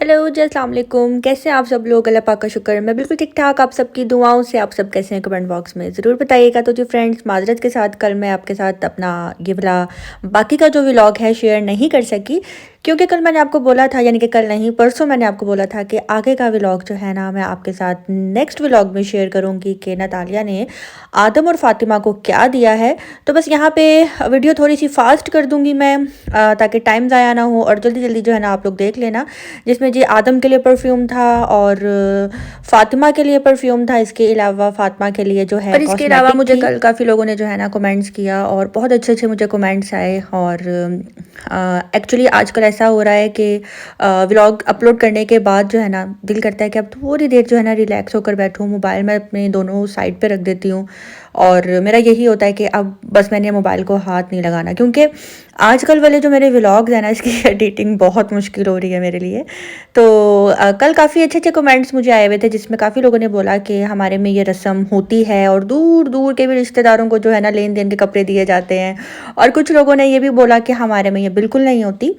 Hello जी, अस्सलाम वालेकुम। कैसे हैं आप सब लोग? अल्लाह पाक का शुक्र मैं बिल्कुल ठीक ठाक। आप सबकी दुआओं से आप सब कैसे हैं कमेंट बॉक्स में ज़रूर बताइएगा। तो जी फ्रेंड्स, माजरत के साथ कल मैं आपके साथ अपना ये वाला बाकी का जो व्लॉग है शेयर नहीं कर सकी, क्योंकि कल मैंने आपको बोला था, यानी कि कल नहीं परसों मैंने आपको बोला था कि आगे का व्लॉग जो है ना मैं आपके साथ नेक्स्ट व्लॉग में शेयर करूँगी कि नतालिया ने आदम और फातिमा को क्या दिया है। तो बस यहाँ पे वीडियो थोड़ी सी फास्ट कर दूँगी मैं, ताकि टाइम ज़ाया ना हो और जल्दी जल्दी जो है ना आप लोग देख लेना। जिसमें जी आदम के लिए परफ्यूम था और फातिमा के लिए परफ्यूम था। इसके अलावा फातिमा के लिए जो है और इसके अलावा मुझे कल काफ़ी लोगों ने जो है ना कमेंट्स किया और बहुत अच्छे अच्छे मुझे कमेंट्स आए। और एक्चुअली आजकल ऐसा हो रहा है कि व्लॉग अपलोड करने के बाद जो है ना दिल करता है कि अब थोड़ी देर जो है ना रिलैक्स होकर बैठूँ, मोबाइल में अपने दोनों साइड पे रख देती हूँ। और मेरा यही होता है कि अब बस मैंने मोबाइल को हाथ नहीं लगाना, क्योंकि आजकल वाले जो मेरे व्लॉग्स हैं ना इसकी एडिटिंग बहुत मुश्किल हो रही है मेरे लिए। तो कल काफ़ी अच्छे अच्छे कमेंट्स मुझे आए हुए थे, जिसमें काफ़ी लोगों ने बोला कि हमारे में ये रस्म होती है और दूर दूर के भी रिश्तेदारों को जो है ना लेन देन के कपड़े दिए जाते हैं। और कुछ लोगों ने ये भी बोला कि हमारे में ये बिल्कुल नहीं होती।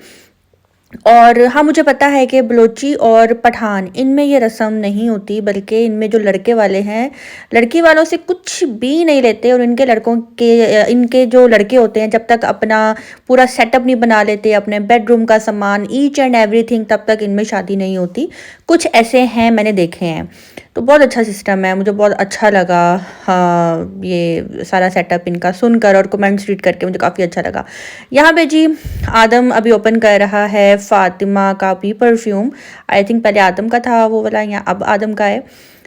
और हाँ, मुझे पता है कि बलोची और पठान इनमें ये रस्म नहीं होती, बल्कि इनमें जो लड़के वाले हैं लड़की वालों से कुछ भी नहीं लेते। और इनके लड़कों के इनके जो लड़के होते हैं जब तक अपना पूरा सेटअप नहीं बना लेते, अपने बेडरूम का सामान ईच एंड एवरीथिंग, तब तक इनमें शादी नहीं होती। कुछ ऐसे हैं, मैंने देखे हैं। तो बहुत अच्छा सिस्टम है, मुझे बहुत अच्छा लगा। हाँ, ये सारा सेटअप इनका सुनकर और कमेंट्स रीड करके मुझे काफ़ी अच्छा लगा। यहाँ पे जी आदम अभी ओपन कर रहा है फातिमा का भी परफ्यूम। आई थिंक पहले आदम का था वो वाला, या अब आदम का है।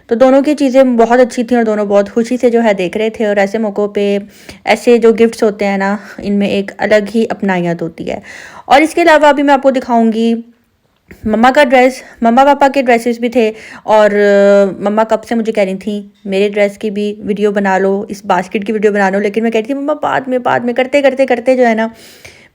तो दोनों की चीज़ें बहुत अच्छी थी और दोनों बहुत खुशी से जो है देख रहे थे। और ऐसे मौक़ों पे ऐसे जो गिफ्ट्स होते हैं ना, इनमें एक अलग ही अपनायत होती है। और इसके अलावा अभी मैं आपको दिखाऊंगी मम्मा का ड्रेस। मम्मा पापा के ड्रेसेस भी थे और मम्मा कब से मुझे कह रही थी मेरे ड्रेस की भी वीडियो बना लो, इस बास्केट की वीडियो बना लो। लेकिन मैं कह रही थी मम्मा बाद में करते करते करते जो है ना,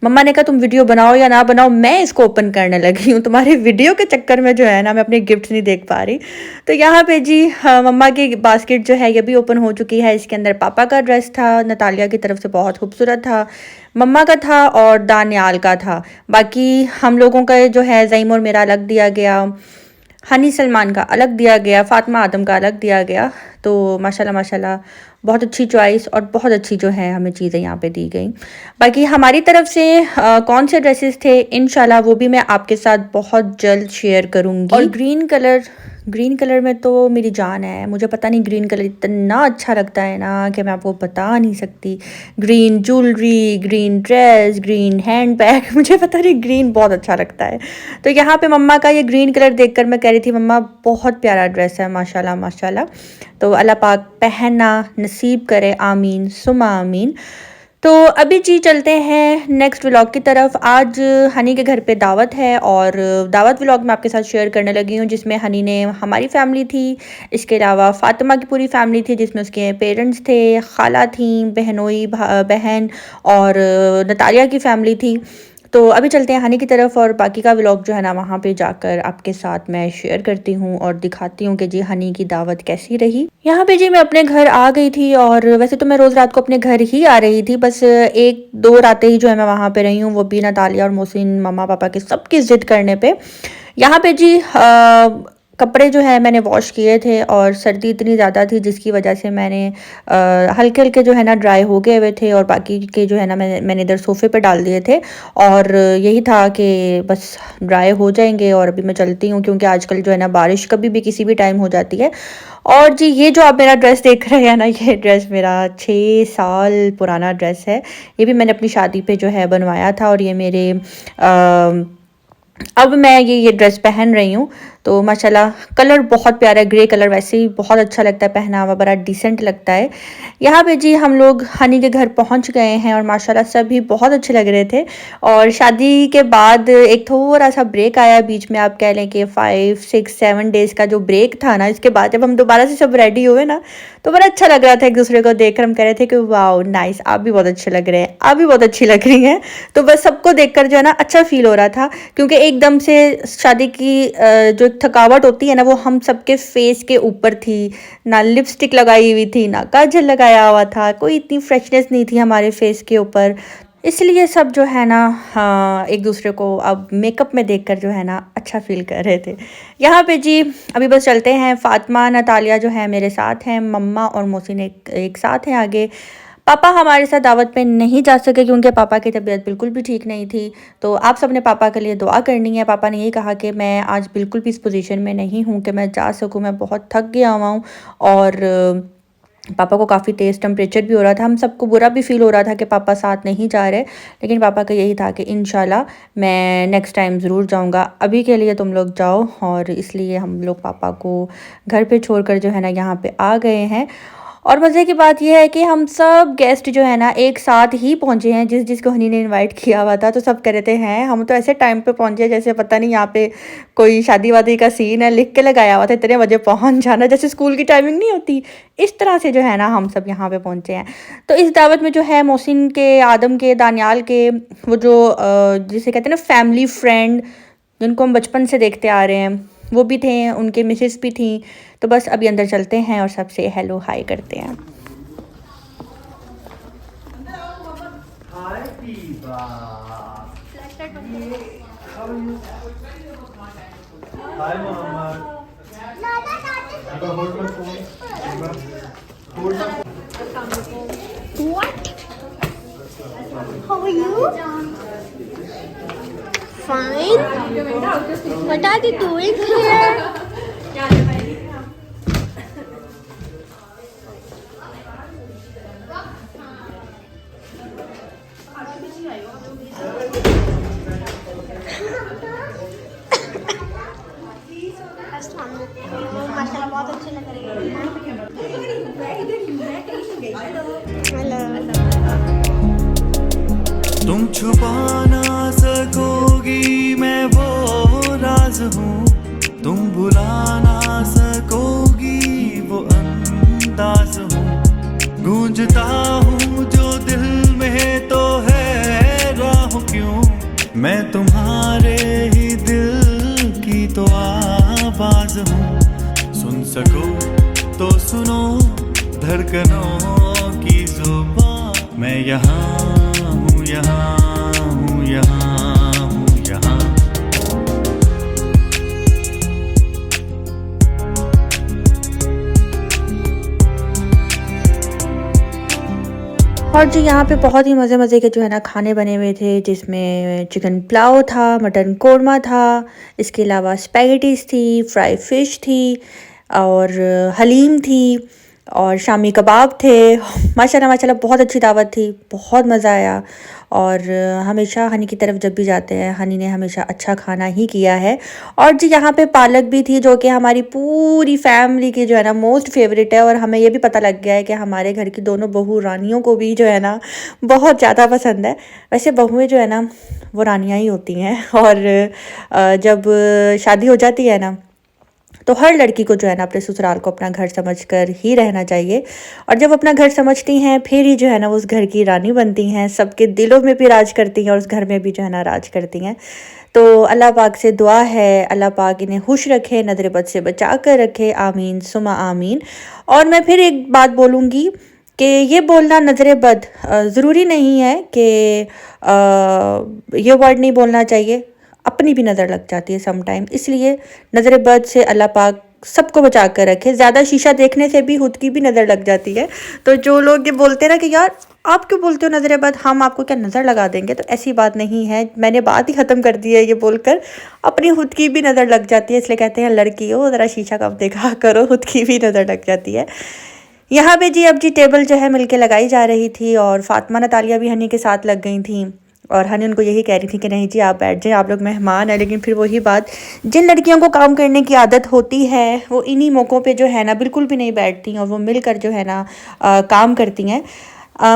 मम्मा ने कहा तुम वीडियो बनाओ या ना बनाओ, मैं इसको ओपन करने लगी हूँ। तुम्हारे वीडियो के चक्कर में जो है ना मैं अपने गिफ्ट्स नहीं देख पा रही। तो यहाँ पे जी हाँ, मम्मा की बास्केट जो है ये भी ओपन हो चुकी है। इसके अंदर पापा का ड्रेस था, नतालिया की तरफ से बहुत खूबसूरत था, मम्मा का था और दानियाल का था। बाकी हम लोगों का जो है ज़ईम और मेरा अलग दिया गया, हनी सलमान का अलग दिया गया, फातिमा आदम का अलग दिया गया। तो माशाल्लाह माशाल्लाह बहुत अच्छी चॉइस और बहुत अच्छी जो है हमें चीज़ें यहाँ पे दी गई। बाकी हमारी तरफ से कौन से ड्रेसेस थे इंशाल्लाह वो भी मैं आपके साथ बहुत जल्द शेयर करूँगी। और ग्रीन कलर में तो मेरी जान है। मुझे पता नहीं ग्रीन कलर इतना अच्छा लगता है ना कि मैं आपको बता नहीं सकती। Green jewellery, green dress, green hand bag, मुझे पता नहीं ग्रीन बहुत अच्छा लगता है। तो यहाँ पे मम्मा का ये ग्रीन कलर देखकर मैं कह रही थी मम्मा बहुत प्यारा ड्रेस है, माशाल्लाह माशाल्लाह। तो अल्लाह पाक पहनना नसीब करे, आमीन सुमा आमीन। तो अभी जी चलते हैं नेक्स्ट व्लॉग की तरफ। आज हनी के घर पे दावत है और दावत व्लॉग मैं आपके साथ शेयर करने लगी हूँ, जिसमें हनी ने हमारी फैमिली थी, इसके अलावा फातिमा की पूरी फैमिली थी, जिसमें उसके पेरेंट्स थे, खाला थी, बहनोई बहन और नतालिया की फैमिली थी। तो अभी चलते हैं हनी की तरफ और बाकी का व्लॉग जो है ना वहाँ पे जाकर आपके साथ मैं शेयर करती हूँ और दिखाती हूँ कि जी हनी की दावत कैसी रही। यहाँ पे जी मैं अपने घर आ गई थी और वैसे तो मैं रोज़ रात को अपने घर ही आ रही थी, बस एक दो रातें ही जो है मैं वहाँ पे रही हूँ, वो भी नतालिया और मोहसिन मम्मा पापा के सबकी ज़िद करने पे। यहाँ पे जी कपड़े जो है मैंने वॉश किए थे और सर्दी इतनी ज़्यादा थी जिसकी वजह से मैंने हल्के हल्के जो है ना ड्राई हो गए हुए थे और बाकी के जो है ना मैंने इधर सोफ़े पे डाल दिए थे। और यही था कि बस ड्राई हो जाएंगे और अभी मैं चलती हूँ, क्योंकि आजकल जो है ना बारिश कभी भी किसी भी टाइम हो जाती है। और जी ये जो आप मेरा ड्रेस देख रहे हैं ना, ये ड्रेस मेरा 6 साल पुराना ड्रेस है। ये भी मैंने अपनी शादी पे जो है बनवाया था और ये मेरे अब मैं ये ड्रेस पहन रही हूँ। तो माशाल्लाह कलर बहुत प्यारा है, ग्रे कलर, वैसे ही बहुत अच्छा लगता है, पहनावा बड़ा डिसेंट लगता है। यहाँ पे जी हम लोग हनी के घर पहुँच गए हैं और माशाल्लाह सभी बहुत अच्छे लग रहे थे। और शादी के बाद एक थोड़ा सा ब्रेक आया बीच में, आप कह लें कि 5 6 7 डेज़ का जो ब्रेक था ना, इसके बाद जब हम दोबारा से सब रेडी हुए ना तो बड़ा अच्छा लग रहा था। एक दूसरे को देखकर हम कह रहे थे कि वाओ नाइस, आप भी बहुत अच्छे लग रहे हैं, आप भी बहुत अच्छी लग रही हैं। तो बस सबको देखकर जो है ना अच्छा फील हो रहा था, क्योंकि एकदम से शादी की जो थकावट होती है ना वो हम सबके फेस के ऊपर थी। ना लिपस्टिक लगाई हुई थी, ना काजल लगाया हुआ था, कोई इतनी फ्रेशनेस नहीं थी हमारे फेस के ऊपर। इसलिए सब जो है ना, हाँ, एक दूसरे को अब मेकअप में देखकर जो है ना अच्छा फ़ील कर रहे थे। यहाँ पे जी अभी बस चलते हैं। फ़ातिमा, नतालिया जो है मेरे साथ हैं, मम्मा और मोहसिन एक साथ हैं आगे। पापा हमारे साथ दावत पे नहीं जा सके क्योंकि पापा की तबीयत बिल्कुल भी ठीक नहीं थी। तो आप सब ने पापा के लिए दुआ करनी है। पापा ने यही कहा कि मैं आज बिल्कुल भी इस पोज़ीशन में नहीं हूँ कि मैं जा सकूँ, मैं बहुत थक गया हुआ हूँ। और पापा को काफ़ी तेज़ टेम्परेचर भी हो रहा था। हम सबको बुरा भी फ़ील हो रहा था कि पापा साथ नहीं जा रहे, लेकिन पापा का यही था कि इंशाल्लाह मैं नेक्स्ट टाइम ज़रूर जाऊंगा, अभी के लिए तुम लोग जाओ। और इसलिए हम लोग पापा को घर पे छोड़कर जो है ना यहाँ पे आ गए हैं। और मज़े की बात यह है कि हम सब गेस्ट जो है ना एक साथ ही पहुँचे हैं, जिसको हनी ने इनवाइट किया हुआ था। तो सब कह रहे थे हैं हम तो ऐसे टाइम पे पहुँचे जैसे पता नहीं यहाँ पे कोई शादी वादी का सीन है, लिख के लगाया हुआ था इतने बजे पहुँच जाना, जैसे स्कूल की टाइमिंग नहीं होती, इस तरह से जो है ना हम सब यहाँ पे पहुँचे हैं। तो इस दावत में जो है मोहसिन के, आदम के, दानियाल के, वो जो जिसे कहते हैं ना फैमिली फ्रेंड, जिनको हम बचपन से देखते आ रहे हैं, वो भी थे, उनके मिसेस भी थी। तो बस अभी अंदर चलते हैं और सबसे हेलो हाय करते हैं। What? How are you? Fine. What are they doing here? माशाल्लाह बहुत अच्छे लग रहे हैं। तुम छुपा ना सकोगी मैं वो राज हूँ, तुम भुला ना सकोगी वो अंदाज हूँ। गूंजता हूँ जो दिल में तो है राह क्यों, मैं तुम्हारे ही दिल की तो आवाज हूँ। सुन सको तो सुनो धड़कनों की जुबान, मैं यहाँ हूँ, यहाँ हूँ, यहाँ हूँ, यहाँ। और जी यहाँ पे बहुत ही मज़े के जो है ना खाने बने हुए थे, जिसमें चिकन पुलाव था, मटन कोरमा था, इसके अलावा स्पैगेटीज़ थी, फ्राई फ़िश थी और हलीम थी और शामी कबाब थे। माशाल्लाह माशाल्लाह बहुत अच्छी दावत थी, बहुत मज़ा आया। और हमेशा हनी की तरफ जब भी जाते हैं, हनी ने हमेशा अच्छा खाना ही किया है। और जी यहाँ पे पालक भी थी, जो कि हमारी पूरी फैमिली की जो है ना मोस्ट फेवरेट है। और हमें ये भी पता लग गया है कि हमारे घर की दोनों बहू रानियों को भी जो है ना बहुत ज़्यादा पसंद है। वैसे बहुएँ जो है ना वो रानियाँ ही होती हैं। और जब शादी हो जाती है ना तो हर लड़की को जो है ना अपने ससुराल को अपना घर समझकर ही रहना चाहिए। और जब अपना घर समझती हैं फिर ही जो है ना उस घर की रानी बनती हैं, सबके दिलों में भी राज करती हैं और उस घर में भी जो है ना राज करती हैं। तो अल्लाह पाक से दुआ है, अल्लाह पाक इन्हें खुश रखे, नज़र बद से बचा कर रखे, आमीन सुमा आमीन। और मैं फिर एक बात बोलूँगी कि ये बोलना नज़र बद ज़रूरी नहीं है कि ये वर्ड नहीं बोलना चाहिए, अपनी भी नज़र लग जाती है सम टाइम। इसलिए नज़र बद से अल्लाह पाक सबको बचा कर रखे। ज़्यादा शीशा देखने से भी खुद की भी नज़र लग जाती है। तो जो लोग ये बोलते हैं ना कि यार आप क्यों बोलते हो नज़र बद, हम आपको क्या नज़र लगा देंगे, तो ऐसी बात नहीं है। मैंने बात ही ख़त्म कर दी है ये बोलकर, अपनी खुद की भी नज़र लग जाती है। इसलिए कहते हैं लड़की हो ज़रा शीशा कब देखा करो, खुद की भी नज़र लग जाती है। यहाँ पे जी अब जी टेबल जो है मिलके लगाई जा रही थी और फ़ातिमा नतालिया भी हनी के साथ लग गई थी। और हनी उनको यही कह रही थी कि नहीं जी आप बैठ जाएं, आप लोग मेहमान हैं। लेकिन फिर वही बात, जिन लड़कियों को काम करने की आदत होती है वो इन्हीं मौक़ों पे जो है ना बिल्कुल भी नहीं बैठती और वो मिलकर जो है ना काम करती हैं।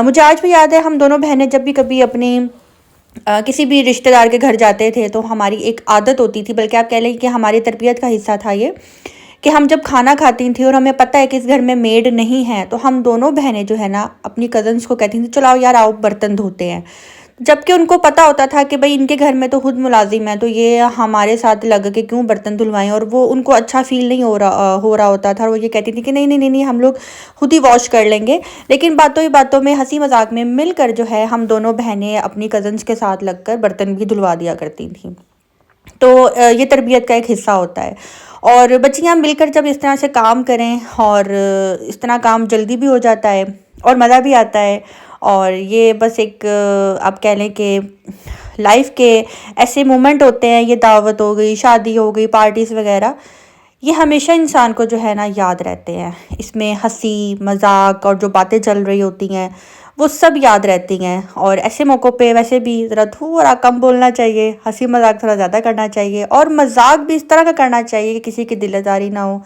मुझे आज भी याद है, हम दोनों बहनें जब भी कभी अपनी किसी भी रिश्तेदार के घर जाते थे तो हमारी एक आदत होती थी, बल्कि आप कह लें कि हमारी तरबियत का हिस्सा था ये, कि हम जब खाना खाती थी और हमें पता है कि इस घर में मेड नहीं है, तो हम दोनों बहनें जो है ना अपनी कज़न्स को कहती थी चलो यार आओ बर्तन धोते हैं। जबकि उनको पता होता था कि भाई इनके घर में तो खुद मुलाजिम है, तो ये हमारे साथ लग के क्यों बर्तन धुलवाएं। और वो उनको अच्छा फील नहीं हो रहा होता था, और वो ये कहती थी कि नहीं नहीं नहीं नहीं, हम लोग खुद ही वॉश कर लेंगे। लेकिन बातों ही बातों में, हंसी मजाक में मिलकर जो है हम दोनों बहनें अपनी कज़न्स के साथ लगकर बर्तन भी धुलवा दिया करती थी। तो ये तरबियत का एक हिस्सा होता है। और बच्चियाँ मिलकर जब इस तरह से काम करें, और इस तरह काम जल्दी भी हो जाता है और मज़ा भी आता है। और ये बस एक आप कह लें कि लाइफ के ऐसे मोमेंट होते हैं, ये दावत हो गई, शादी हो गई, पार्टीज़ वगैरह, ये हमेशा इंसान को जो है ना याद रहते हैं। इसमें हंसी मजाक और जो बातें चल रही होती हैं वो सब याद रहती हैं। और ऐसे मौक़ों पे वैसे भी ज़रा थोड़ा कम बोलना चाहिए, हंसी मजाक थोड़ा ज़्यादा करना चाहिए, और मजाक भी इस तरह का करना चाहिए कि किसी की दिलदारी ना हो,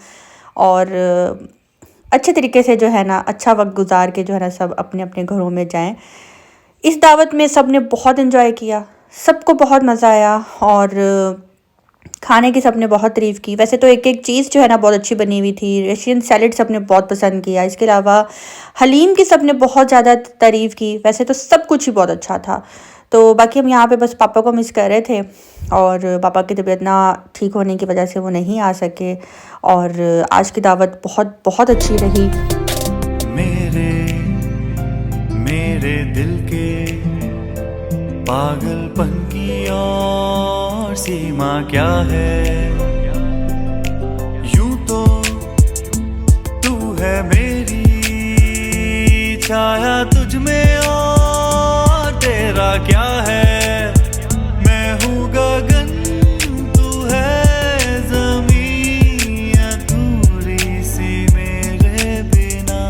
और अच्छे तरीके से जो है ना अच्छा वक्त गुजार के जो है ना सब अपने अपने घरों में जाएं। इस दावत में सब ने बहुत इन्जॉय किया, सबको बहुत मज़ा आया, और खाने की सबने बहुत तारीफ़ की। वैसे तो एक एक चीज़ जो है ना बहुत अच्छी बनी हुई थी। रशियन सैलड सबने बहुत पसंद किया, इसके अलावा हलीम की सबने बहुत ज़्यादा तारीफ़ की। वैसे तो सब कुछ ही बहुत अच्छा था। तो बाकी हम यहाँ पे बस पापा को मिस कर रहे थे, और पापा की तबीयत ना ठीक होने की वजह से वो नहीं आ सके। और आज की दावत बहुत बहुत अच्छी रही। मेरे मेरे दिल के पागलपन की और सीमा क्या है। यूं तो तू है मेरी छाया तुझ में, और तेरा क्या है। मैं हूँ गगन, तू है ज़मीं, अधूरी सी मेरे बिना।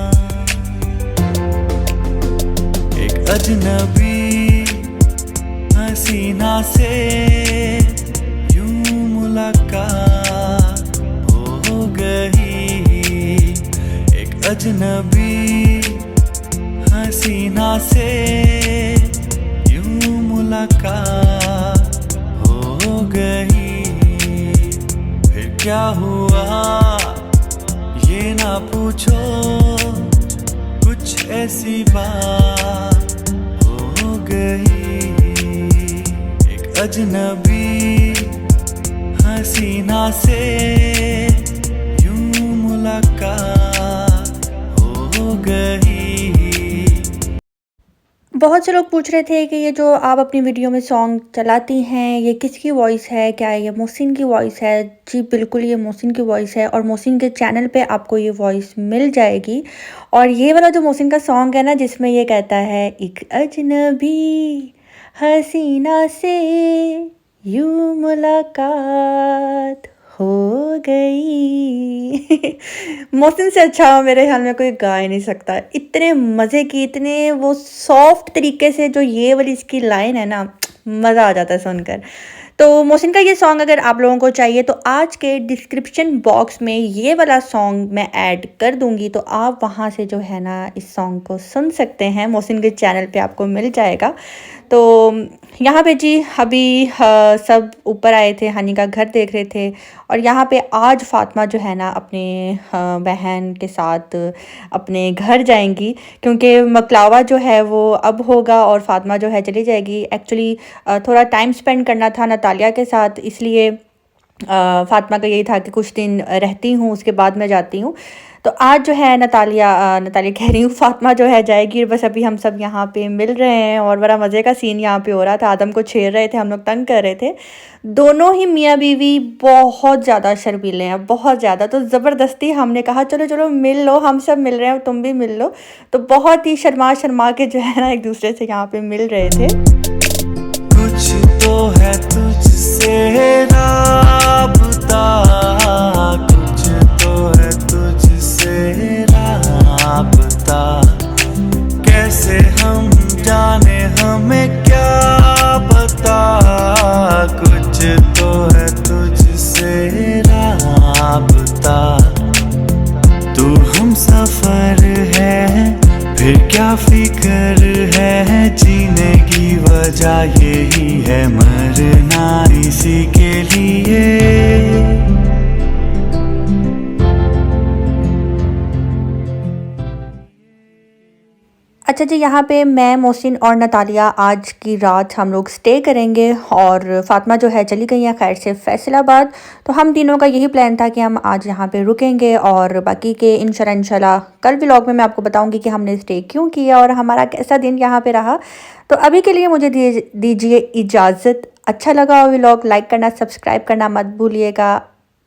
एक अजनबी हसीना से यूं मुलाकात हो गई। एक अजनबी हसीना से यूं मुलाकात हो गई। फिर क्या हुआ ये ना पूछो, कुछ ऐसी बात हो गई। अजनबी हसीना से यूं मुलाकात हो गई। बहुत से लोग पूछ रहे थे कि ये जो आप अपनी वीडियो में सॉन्ग चलाती हैं ये किसकी वॉइस है, क्या ये मोहसिन की वॉइस है? जी बिल्कुल, ये मोहसिन की वॉइस है, और मोहसिन के चैनल पे आपको ये वॉइस मिल जाएगी। और ये वाला जो मोहसिन का सॉन्ग है ना, जिसमें ये कहता है एक अजनबी हसीना से यूं मुलाकात हो गई। मोहसिन से अच्छा मेरे ख्याल में कोई गा ही नहीं सकता। इतने मज़े की, इतने वो सॉफ्ट तरीके से जो ये वाली इसकी लाइन है ना, मज़ा आ जाता है सुनकर। तो मोहसिन का ये सॉन्ग अगर आप लोगों को चाहिए तो आज के डिस्क्रिप्शन बॉक्स में ये वाला सॉन्ग मैं ऐड कर दूंगी, तो आप वहाँ से जो है ना इस सॉन्ग को सुन सकते हैं। मोहसिन के चैनल पे आपको मिल जाएगा। तो यहाँ पे जी अभी सब ऊपर आए थे, हनी का घर देख रहे थे, और यहाँ पे आज फ़ातिमा जो है ना अपने बहन के साथ अपने घर जाएंगी, क्योंकि मकलावा जो है वो अब होगा और फ़ातिमा जो है चली जाएगी। एक्चुअली थोड़ा टाइम स्पेंड करना था नतालिया के साथ, इसलिए फ़ातिमा का यही था कि कुछ दिन रहती हूँ उसके बाद मैं जाती हूँ। तो आज जो है नतालिया कह रही हूँ, फ़ातिमा जो है जाएगी। बस अभी हम सब यहाँ पे मिल रहे हैं, और बड़ा मज़े का सीन यहाँ पे हो रहा था। आदम को छेड़ रहे थे, हम लोग तंग कर रहे थे। दोनों ही मियाँ बीवी बहुत ज़्यादा शर्मीले हैं, बहुत ज़्यादा। तो ज़बरदस्ती हमने कहा चलो चलो मिल लो, हम सब मिल रहे हैं, तुम भी मिल लो। तो बहुत ही शर्मा शर्मा के जो है ना एक दूसरे से यहाँ पे मिल रहे थे। कुछ तो है तुझसे राबता, कुछ तो है तुझसे राबता, कैसे हम जाने हमें क्या पता। कुछ तो है तुझसे राबता, तू हम सफर है, फिर क्या फिक्र है। जीने की वजह यही है, मरना इसी के लिए। अच्छा जी, यहाँ पे मैं, मोहसिन और नतालिया आज की रात हम लोग स्टे करेंगे और फ़ातिमा जो है चली गई हैं खैर से फैसलाबाद। तो हम तीनों का यही प्लान था कि हम आज यहाँ पे रुकेंगे और बाकी के इंशाल्लाह कल व्लॉग में मैं आपको बताऊँगी कि हमने स्टे क्यों किया और हमारा कैसा दिन यहाँ पे रहा। तो अभी के लिए मुझे दीजिए इजाज़त। अच्छा लगा व्लॉग लाइक करना, सब्सक्राइब करना मत भूलिएगा।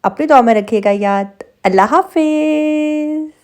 अपनी दुआ में रखिएगा याद। अल्लाह हाफिज़।